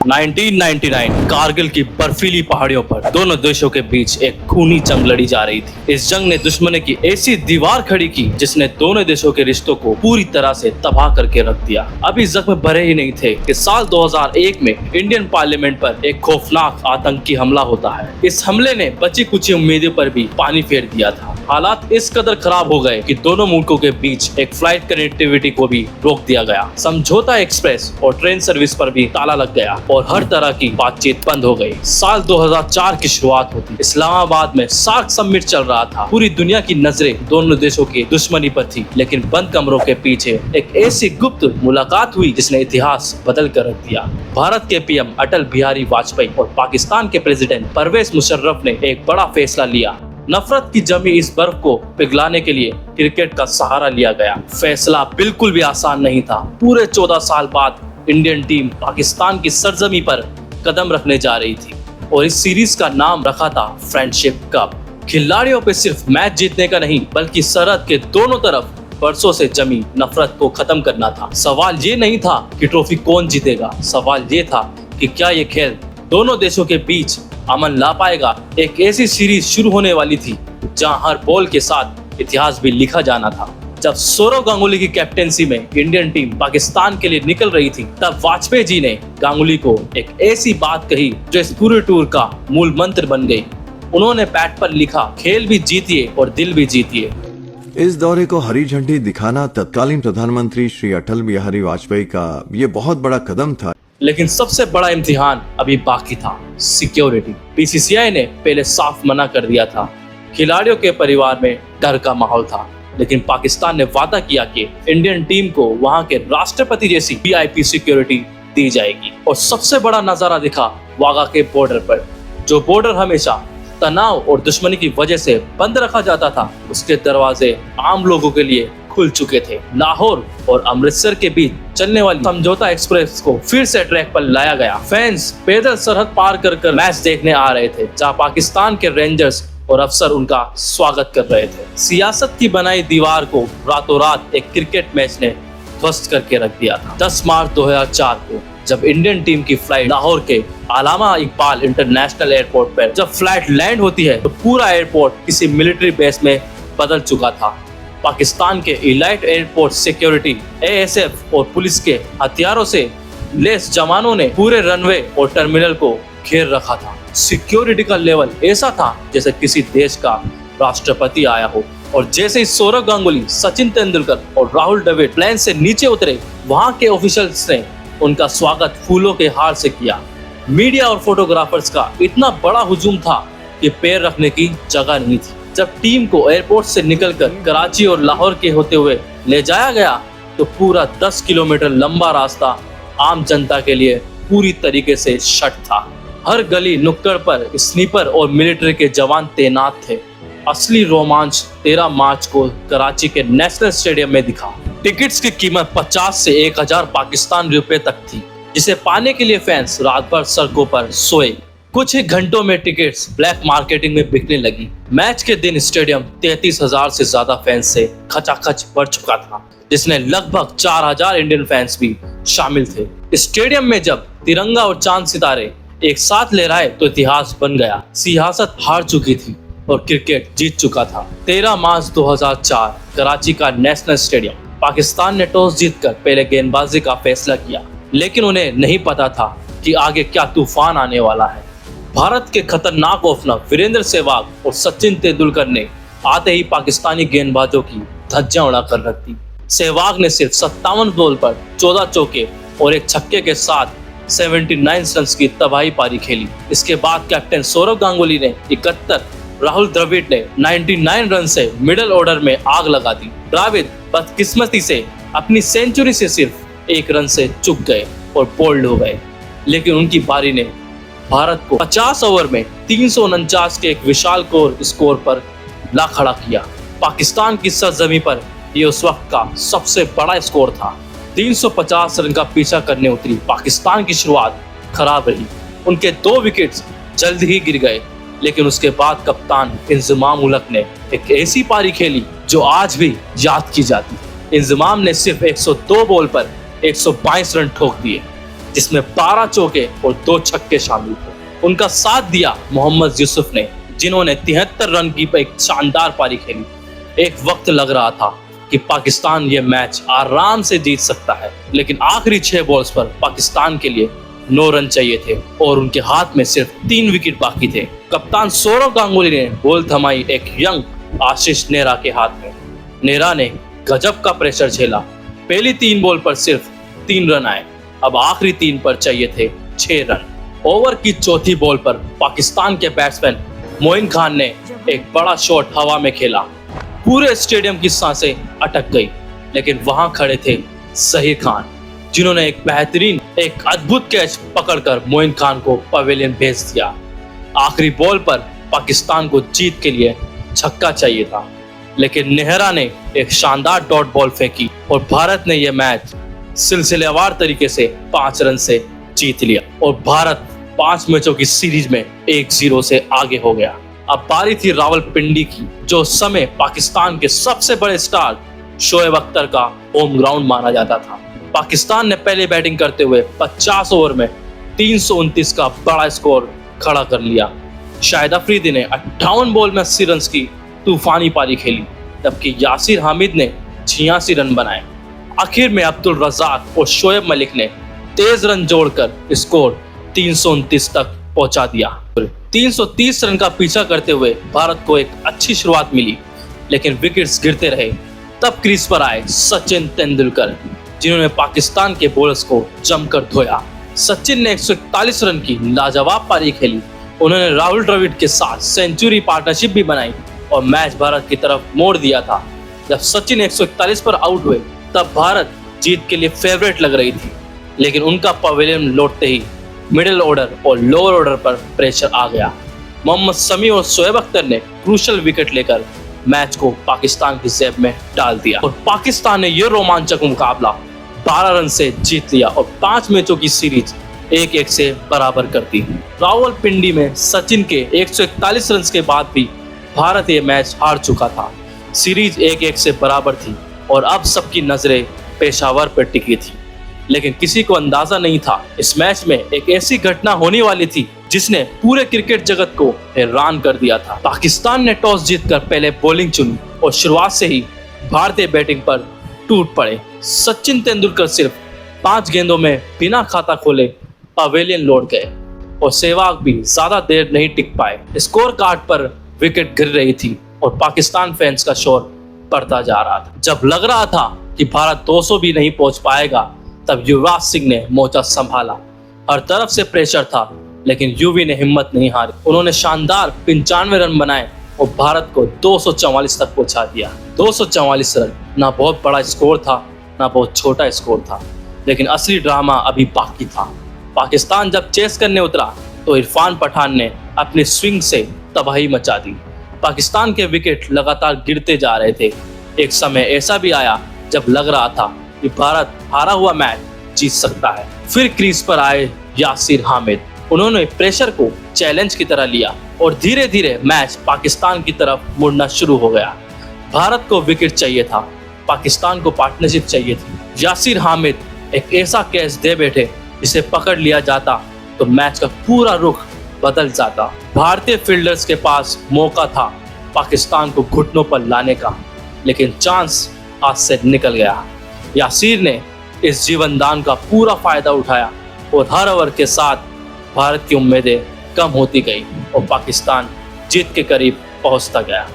1999 कारगिल की बर्फीली पहाड़ियों पर दोनों देशों के बीच एक खूनी जंग लड़ी जा रही थी। इस जंग ने दुश्मनी की ऐसी दीवार खड़ी की जिसने दोनों देशों के रिश्तों को पूरी तरह से तबाह करके रख दिया। अभी जख्म भरे ही नहीं थे कि साल 2001 में इंडियन पार्लियामेंट पर एक खौफनाक आतंकी हमला होता है। इस हमले ने बची कुछ उम्मीदों पर भी पानी फेर दिया था। हालात इस कदर खराब हो गए कि दोनों मुल्कों के बीच एक फ्लाइट कनेक्टिविटी को भी रोक दिया गया। समझौता एक्सप्रेस और ट्रेन सर्विस पर भी ताला लग गया और हर तरह की बातचीत बंद हो गई। साल 2004 की शुरुआत होती। इस्लामाबाद में सार्क समिट चल रहा था। पूरी दुनिया की नजरें दोनों देशों की दुश्मनी पर थी, लेकिन बंद कमरों के पीछे एक ऐसी गुप्त मुलाकात हुई जिसने इतिहास बदल कर रख दिया। भारत के पीएम अटल बिहारी वाजपेयी और पाकिस्तान के प्रेसिडेंट परवेज मुशर्रफ ने एक बड़ा फैसला लिया। नफरत की जमी इस बर्फ को पिघलाने के लिए क्रिकेट का सहारा लिया गया। फैसला बिल्कुल भी आसान नहीं था। पूरे 14 साल बाद इंडियन टीम पाकिस्तान की सरजमी पर कदम रखने जा रही थी और इस सीरीज का नाम रखा था फ्रेंडशिप कप। खिलाड़ियों पे सिर्फ मैच जीतने का नहीं बल्कि सरहद के दोनों तरफ बरसों से जमी नफरत को खत्म करना था। सवाल ये नहीं था कि ट्रॉफी कौन जीतेगा, सवाल ये था कि क्या ये खेल दोनों देशों के बीच अमन ला पाएगा। एक ऐसी सीरीज शुरू होने वाली थी जहां हर बॉल के साथ इतिहास भी लिखा जाना था। जब सौरव गांगुली की कैप्टेंसी में इंडियन टीम पाकिस्तान के लिए निकल रही थी, तब वाजपेयी जी ने गांगुली को एक ऐसी बात कही जो इस पूरे टूर का मूल मंत्र बन गई। उन्होंने पैड पर लिखा, खेल भी जीतिए और दिल भी जीतिए। इस दौरे को हरी झंडी दिखाना तत्कालीन प्रधानमंत्री श्री अटल बिहारी वाजपेयी का ये बहुत बड़ा कदम था। लेकिन सबसे बड़ा इम्तिहान अभी बाकी था, सिक्योरिटी। बीसीसीआई ने पहले साफ मना कर दिया था। खिलाड़ियों के परिवार में डर का माहौल था, लेकिन पाकिस्तान ने वादा किया कि इंडियन टीम को वहां के राष्ट्रपति जैसी वीआईपी सिक्योरिटी दी जाएगी। और सबसे बड़ा नजारा दिखा वाघा के बॉर्डर पर। जो बॉर्डर हमेशा तनाव और दुश्मनी की वजह से बंद रखा जाता था, उसके दरवाजे आम लोगों के लिए खुल चुके थे। लाहौर और अमृतसर के बीच चलने वाली समझौता एक्सप्रेस को फिर से ट्रैक पर लाया गया। फैंस पैदल सरहद पार कर मैच देखने आ रहे थे, जहां पाकिस्तान के रेंजर्स और अफसर उनका स्वागत कर रहे थे। सियासत की बनाई दीवार को रातों रात एक क्रिकेट मैच ने ध्वस्त करके रख दिया था। 10 मार्च 2004 को जब इंडियन टीम की फ्लाइट लाहौर के अलामा इकबाल इंटरनेशनल एयरपोर्ट पर जब फ्लाइट लैंड होती है, तो पूरा एयरपोर्ट किसी मिलिट्री बेस में बदल चुका था। पाकिस्तान के इलाइट एयरपोर्ट सिक्योरिटी एएसएफ और पुलिस के हथियारों से लेस जवानों ने पूरे रनवे और टर्मिनल को घेर रखा था। सिक्योरिटी का लेवल ऐसा था जैसे किसी देश का राष्ट्रपति आया हो। और जैसे ही सौरव गांगुली, सचिन तेंदुलकर और राहुल द्रविड़ प्लेन से नीचे उतरे, वहां के ऑफिशियल्स ने उनका स्वागत फूलों के हार से किया। मीडिया और फोटोग्राफर्स का इतना बड़ा हुजूम था कि पैर रखने की जगह नहीं थी। जब टीम को एयरपोर्ट से निकलकर कराची और लाहौर के होते हुए ले जाया गया, तो पूरा 10 किलोमीटर लंबा रास्ता आम जनता के लिए पूरी तरीके से शट था। हर गली नुक्कड़ पर स्नीपर और मिलिट्री के जवान तैनात थे। असली रोमांच 13 मार्च को कराची के नेशनल स्टेडियम में दिखा। टिकट्स की कीमत 50 से 1000 पाकिस्तान रुपए तक थी, जिसे पाने के लिए फैंस रात भर सड़कों पर सोए। कुछ ही घंटों में टिकट्स ब्लैक मार्केटिंग में बिकने लगी। मैच के दिन स्टेडियम 33,000 से ज्यादा फैंस से खचाखच भर चुका था, जिसमें लगभग 4000 इंडियन फैंस भी शामिल थे। स्टेडियम में जब तिरंगा और चांद सितारे एक साथ लहराए तो इतिहास बन गया। सियासत हार चुकी थी और क्रिकेट जीत चुका था। 13 मार्च 2004 कराची का नेशनल स्टेडियम। पाकिस्तान ने टॉस जीतकर पहले गेंदबाजी का फैसला किया, लेकिन उन्हें नहीं पता था कि आगे क्या तूफान आने वाला है। भारत के खतरनाक ओपनर वीरेंद्र सहवाग और सचिन तेंदुलकर ने आते ही पाकिस्तानी गेंदबाजों की धज्जियां उड़ाकर रख दी। सहवाग ने सिर्फ 57 बॉल पर 14 चौके और एक छक्के के साथ 79 रन की तबाही पारी खेली। इसके बाद कैप्टन सौरव गांगुली ने 71, राहुल द्रविड़ ने 99 रन से मिडिल ऑर्डर में आग लगा दी। द्रविड़ बदकिस्मती से अपनी सेंचुरी से सिर्फ 1 रन से चूक गए और बोल्ड हो गए, लेकिन उनकी पारी ने भारत को 50 ओवर में 349 के एक विशाल स्कोर पर ला खड़ा किया। पाकिस्तान की सरजमी पर यह उस वक्त का सबसे बड़ा स्कोर था। 350 रन का पीछा करने उतरी पाकिस्तान की शुरुआत खराब रही। उनके 2 विकेट्स जल्द ही गिर गए, लेकिन उसके बाद कप्तान इंजमाम उलक ने एक ऐसी पारी खेली जो आज भी याद की जाती है। इंजमाम ने सिर्फ 102 बॉल पर 122 रन ठोक दिए। जिसमें 12 चौके और 2 छक्के शामिल थे। उनका साथ दिया मोहम्मद यूसुफ ने, जिन्होंने 73 रन की एक शानदार पारी खेली। एक वक्त लग रहा था कि पाकिस्तान ये मैच आराम से जीत सकता है, लेकिन आखिरी 6 बॉल्स पर पाकिस्तान के लिए 9 रन चाहिए थे और उनके हाथ में सिर्फ 3 विकेट बाकी थे। कप्तान सौरव गांगुली ने बॉल थमाई एक यंग आशीष नेहरा के हाथ में। नेहरा ने गजब का प्रेशर झेला। पहली 3 बॉल पर सिर्फ 3 रन आए। अब आखिरी 3 पर चाहिए थे 6 रन। ओवर की चौथी बॉल पर पाकिस्तान के बैट्समैन मोइन खान ने एक बड़ा शॉट हवा में खेला। पूरे स्टेडियम की सांसें अटक गई, लेकिन वहां खड़े थे जहीर खान, जिन्होंने एक अद्भुत कैच पकड़कर मोइन खान को पवेलियन भेज दिया। आखिरी बॉल पर पाकिस्तान को जीत के लिए छक्का चाहिए था, लेकिन नेहरा ने एक शानदार डॉट बॉल फेंकी और भारत ने यह मैच सिलसिलेवार तरीके से 5 रन से जीत लिया और भारत 5 मैचों की सीरीज में 1-0 से आगे हो गया। अब बारी थी रावलपिंडी की, जो उस समय पाकिस्तान के सबसे बड़े स्टार शोएब अख्तर का होम ग्राउंड माना जाता था। पाकिस्तान ने पहले बैटिंग करते हुए 50 ओवर में 329 का बड़ा स्कोर खड़ा कर लिया। शाहिद अफरीदी ने 58 बॉल में 80 रन की तूफानी पारी खेली, जबकि यासिर हामिद ने 86 रन बनाए। आखिर में अब्दुल रज़ाक और शोएब मलिक ने तेज रन जोड़कर स्कोर 329 तक पहुंचा दिया। 330 रन का पीछा करते हुए भारत को एक अच्छी शुरुआत मिली, लेकिन विकेट्स गिरते रहे। तब क्रीज पर आए सचिन तेंदुलकर, जिन्होंने पाकिस्तान के बॉलर्स को जमकर धोया। सचिन ने 141 रन की लाजवाब पारी खेली। उन्होंने राहुल द्रविड़ के साथ सेंचुरी पार्टनरशिप भी बनाई और मैच भारत की तरफ मोड़ दिया था। जब सचिन 141 पर आउट हुए, तब भारत जीत के लिए फेवरेट लग रही थी, लेकिन उनका पवेलियन लौटते ही मिडिल ऑर्डर और लोअर ऑर्डर पर प्रेशर आ गया। मोहम्मद शमी और शोएब अख्तर ने क्रूशल विकेट लेकर मैच को पाकिस्तान की जेब में डाल दिया और पाकिस्तान ने यह रोमांचक मुकाबला 12 रन से जीत लिया और 5 मैचों की सीरीज 1-1 से बराबर कर दी। रावलपिंडी में सचिन के 141 रन के बाद भी भारत ये मैच हार चुका था। सीरीज 1-1 से बराबर थी और अब सबकी नजरें पेशावर पर टिकी थी, लेकिन किसी को अंदाजा नहीं था इस मैच में एक ऐसी घटना होने वाली थी जिसने पूरे क्रिकेट जगत को हैरान कर दिया था। पाकिस्तान ने टॉस जीतकर पहले बॉलिंग चुनी और शुरुआत से ही भारतीय बैटिंग पर टूट पड़े। सचिन तेंदुलकर सिर्फ 5 गेंदों में बिना खाता खोले पवेलियन लौट गए और सहवाग भी ज्यादा देर नहीं टिक पाए। स्कोर कार्ड पर विकेट गिर रही थी और पाकिस्तान फैंस का शोर बढ़ता जा रहा था। जब लग रहा था कि भारत 200 भी नहीं पहुंच पाएगा, तब युवराज सिंह ने मोर्चा संभाला। हर तरफ से प्रेशर था, लेकिन युवी ने हिम्मत नहीं हारी। उन्होंने शानदार 95 रन बनाए और भारत को 244 तक पहुंचा दिया। 244 रन ना बहुत बड़ा स्कोर था, ना बहुत छोटा स्कोर था, लेकिन असली ड्रामा अभी बाकी था। पाकिस्तान जब चेस करने उतरा तो इरफान पठान ने अपनी स्विंग से तबाही मचा दी। पाकिस्तान के विकेट लगातार गिरते जा रहे थे। एक समय ऐसा भी आया जब लग रहा था कि भारत हारा हुआ मैच जीत सकता है। फिर क्रीज पर आए यासिर हामिद। उन्होंने प्रेशर को चैलेंज की तरह लिया और धीरे धीरे मैच पाकिस्तान की तरफ मुड़ना शुरू हो गया। भारत को विकेट चाहिए था, पाकिस्तान को पार्टनरशिप चाहिए थी। यासिर हामिद एक ऐसा कैच दे बैठे जिसे पकड़ लिया जाता तो मैच का पूरा रुख बदल जाता। भारतीय फील्डर्स के पास मौका था पाकिस्तान को घुटनों पर लाने का, लेकिन चांस हाथ से निकल गया। यासिर ने इस जीवनदान का पूरा फायदा उठाया और हर ओवर के साथ भारत की उम्मीदें कम होती गई और पाकिस्तान जीत के करीब पहुंचता गया।